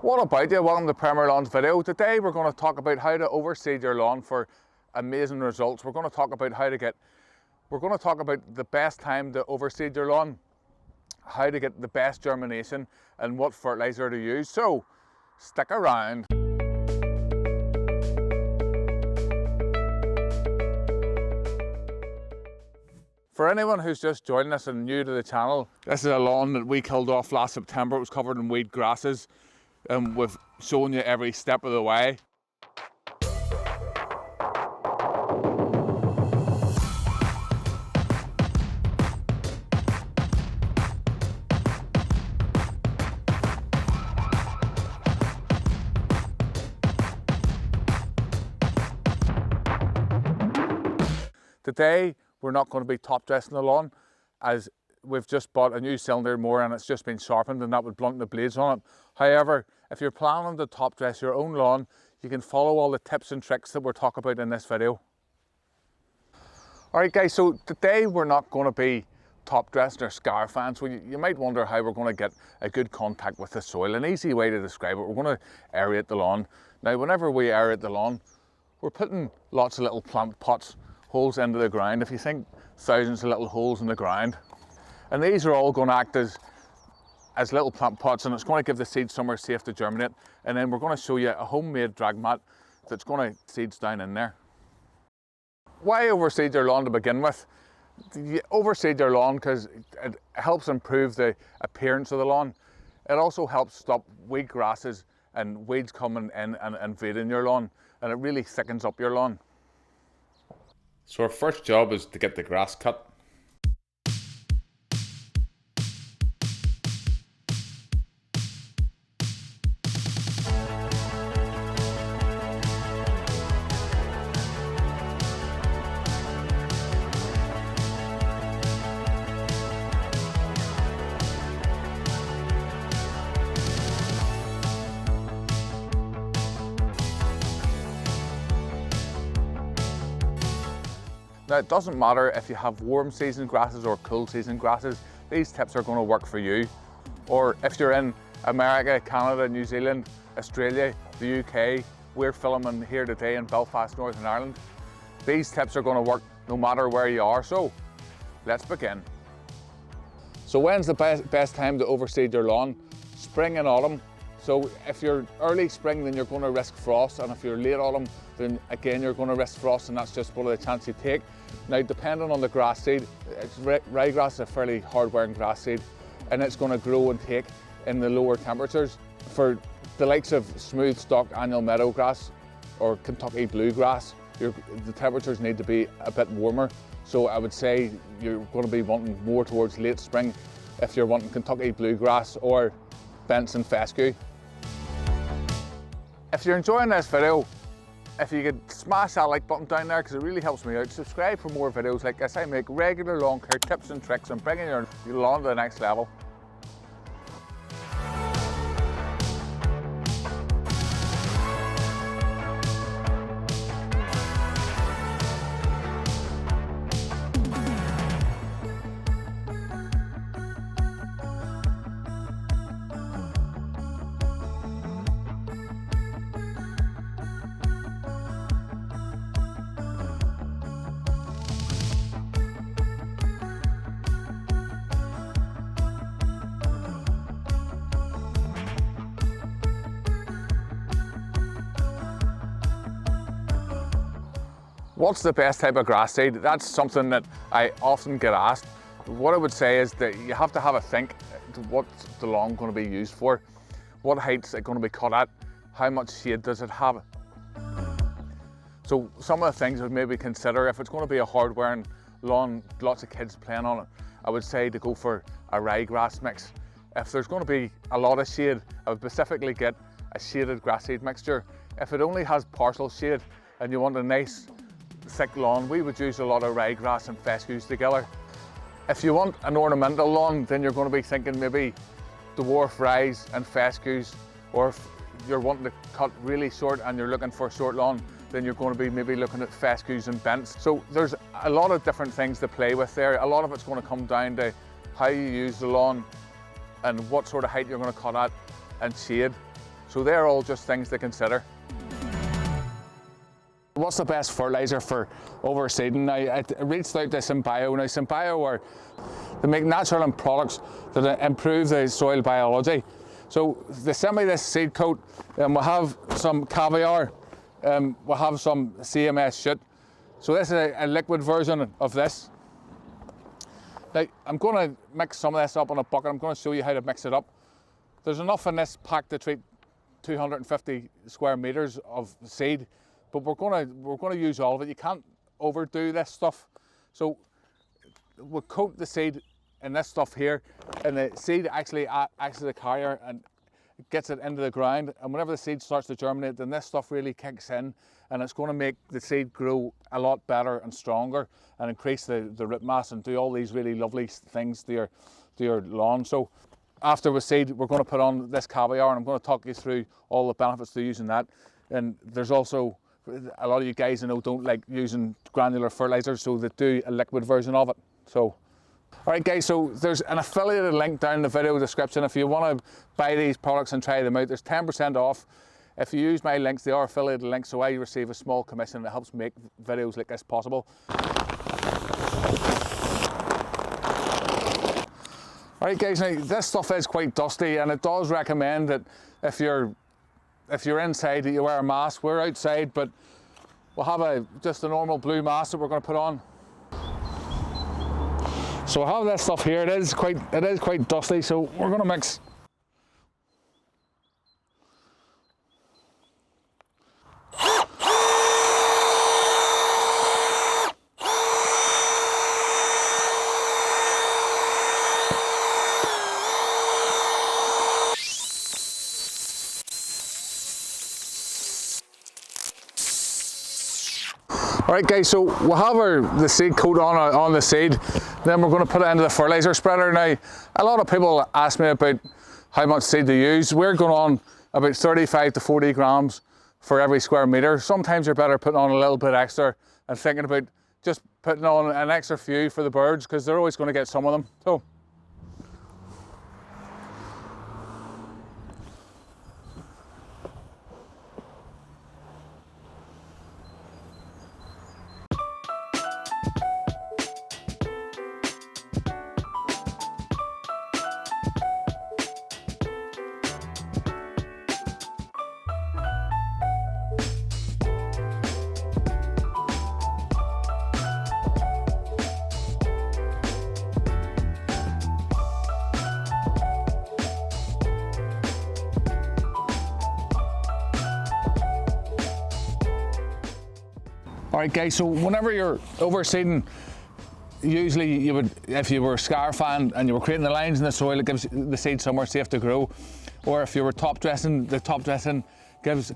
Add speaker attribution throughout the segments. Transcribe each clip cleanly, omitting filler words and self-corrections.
Speaker 1: What about you? Welcome to Premier Lawn's video. Today we're going to talk about how to overseed your lawn for amazing results. We're going to talk about the best time to overseed your lawn, how to get the best germination and what fertilizer to use. So stick around. For anyone who's just joining us and new to the channel, this is a lawn that we killed off last September. It was covered in weed grasses. We've shown you every step of the way. Today we're not going to be top dressing the lawn, as we've just bought a new cylinder mower and it's just been sharpened and that would blunt the blades on it. However, if you're planning to top dress your own lawn, you can follow all the tips and tricks that we're talking about in this video. Alright guys, so today we're not going to be top dressing or scarifying, so you might wonder how we're going to get a good contact with the soil. An easy way to describe it, we're going to aerate the lawn. Now whenever we aerate the lawn, we're putting lots of little plant pots, holes into the ground. If you think thousands of little holes in the ground, and these are all going to act as little plant pots, and it's going to give the seeds somewhere safe to germinate. And then we're going to show you a homemade drag mat that's going to seeds down in there. Why overseed your lawn to begin with? You overseed your lawn because it helps improve the appearance of the lawn. It also helps stop weed grasses and weeds coming in and invading your lawn, and it really thickens up your lawn. So our first job is to get the grass cut. Now it doesn't matter if you have warm season grasses or cool season grasses, these tips are going to work for you. Or if you're in America, Canada, New Zealand, Australia, the UK, we're filming here today in Belfast, Northern Ireland. These tips are going to work no matter where you are, so let's begin. So when's the best time to overseed your lawn? Spring and autumn. So if you're early spring, then you're going to risk frost, and if you're late autumn, then again you're going to risk frost, and that's just one of the chances you take. Now depending on the grass seed, ryegrass is a fairly hard-wearing grass seed, and it's going to grow and take in the lower temperatures. For the likes of smooth stalk annual meadowgrass or Kentucky bluegrass, the temperatures need to be a bit warmer. So I would say you're going to be wanting more towards late spring if you're wanting Kentucky bluegrass or Benson fescue. If you're enjoying this video, if you could smash that like button down there because it really helps me out. Subscribe for more videos like this. I make regular lawn care tips and tricks and bringing your lawn to the next level. What's the best type of grass seed? That's something that I often get asked. What I would say is that you have to have a think to what's the lawn going to be used for, what height's it going to be cut at, how much shade does it have. So some of the things I would maybe consider, if it's going to be a hard-wearing lawn, lots of kids playing on it, I would say to go for a ryegrass mix. If there's going to be a lot of shade, I would specifically get a shaded grass seed mixture. If it only has partial shade and you want a nice thick lawn, we would use a lot of ryegrass and fescues together. If you want an ornamental lawn, then you're going to be thinking maybe dwarf ryes and fescues, or if you're wanting to cut really short and you're looking for a short lawn, then you're going to be maybe looking at fescues and bents. So there's a lot of different things to play with there. A lot of it's going to come down to how you use the lawn and what sort of height you're going to cut at and shade. So they're all just things to consider. What's the best fertiliser for overseeding? Now, I reached out to Symbio. Now, Symbio they make natural products that improve the soil biology. So they sent me this seed coat, and we'll have some caviar, we'll have some CMS shit. So this is a liquid version of this. Now, I'm going to mix some of this up in a bucket. I'm going to show you how to mix it up. There's enough in this pack to treat 250 square meters of seed, but we're going to use all of it. You can't overdo this stuff. So we'll coat the seed in this stuff here, and the seed actually acts as a carrier and gets it into the ground. And whenever the seed starts to germinate, then this stuff really kicks in, and it's going to make the seed grow a lot better and stronger and increase the root mass and do all these really lovely things to your lawn. So after the seed, we're going to put on this caviar, and I'm going to talk you through all the benefits to using that. And there's also, a lot of you guys I know don't like using granular fertilizer, so they do a liquid version of it. So, all right guys, so there's an affiliated link down in the video description. If you want to buy these products and try them out, there's 10% off. If you use my links, they are affiliated links, so I receive a small commission that helps make videos like this possible. All right guys, now this stuff is quite dusty, and it does recommend that if you're inside that you wear a mask. We're outside, but we'll have just a normal blue mask that we're going to put on. So I have this stuff here. It is quite dusty, so we're going to mix. All right guys, so we'll have the seed coat on the seed, then we're going to put it into the fertilizer spreader. Now, a lot of people ask me about how much seed to use. We're going on about 35 to 40 grams for every square meter. Sometimes you're better putting on a little bit extra and thinking about just putting on an extra few for the birds, because they're always going to get some of them. So, all right guys, so whenever you're overseeding, usually you would, if you were scarifying and you were creating the lines in the soil, it gives the seed somewhere safe to grow. Or if you were top dressing, the top dressing gives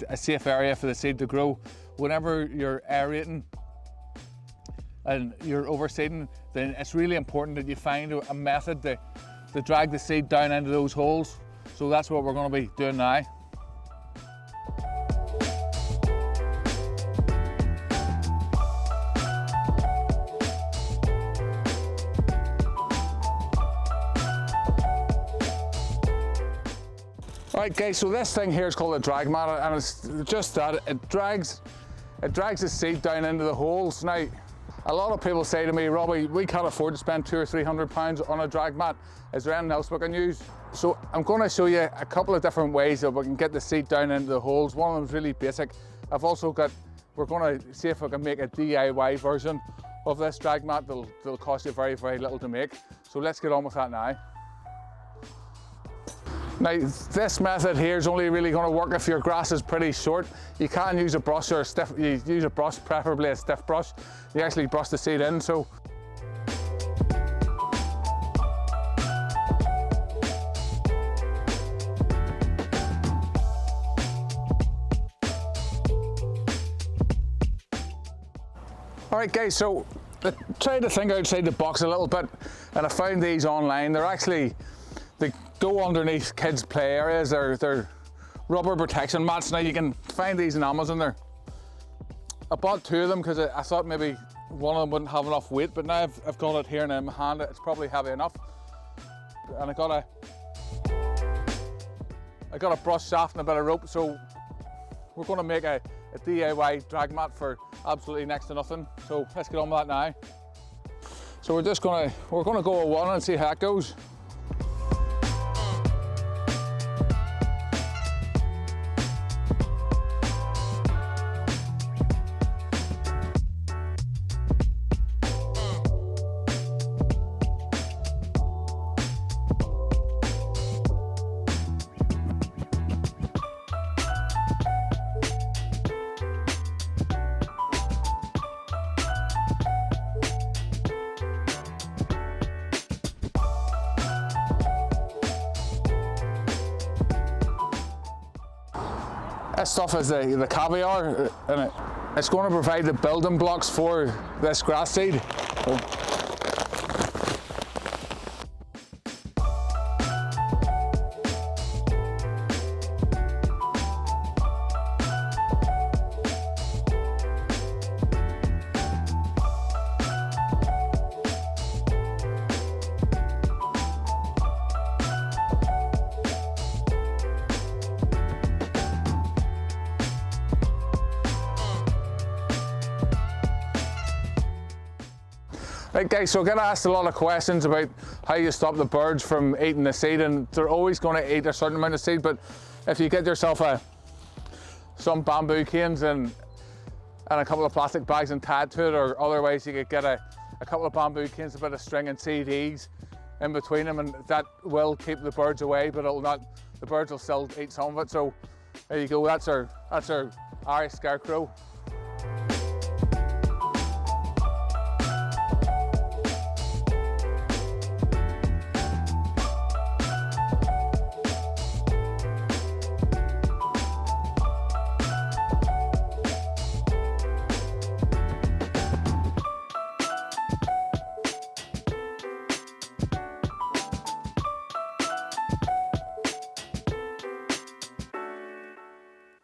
Speaker 1: a safe area for the seed to grow. Whenever you're aerating and you're overseeding, then it's really important that you find a method to drag the seed down into those holes. So that's what we're going to be doing now. Right guys, so this thing here is called a drag mat, and it's just that it drags the seed down into the holes. Now, a lot of people say to me, Robbie, we can't afford to spend £200 or £300 on a drag mat. Is there anything else we can use? So I'm going to show you a couple of different ways that we can get the seed down into the holes. One of them is really basic. We're going to see if we can make a DIY version of this drag mat that'll cost you very, very little to make. So let's get on with that now. Now, this method here is only really going to work if your grass is pretty short. You can use a brush or you use a brush, preferably a stiff brush. You actually brush the seed in, so. All right guys, so I tried to think outside the box a little bit, and I found these online. They go underneath kids' play areas. They're rubber protection mats. Now you can find these on Amazon. I bought two of them because I thought maybe one of them wouldn't have enough weight, but now I've got it here in my hand. It's probably heavy enough. And I got I got a brush shaft and a bit of rope, so we're going to make a DIY drag mat for absolutely next to nothing. So let's get on with that now. So we're going to go with one and see how that goes. This stuff is the caviar, and it's going to provide the building blocks for this grass seed. Right guys, so I get asked a lot of questions about how you stop the birds from eating the seed, and they're always going to eat a certain amount of seed, but if you get yourself some bamboo canes and a couple of plastic bags and tie it to it, or otherwise you could get a couple of bamboo canes, a bit of string and CDs in between them, and that will keep the birds away, but it'll not, the birds will still eat some of it. So there you go, that's our Irish scarecrow.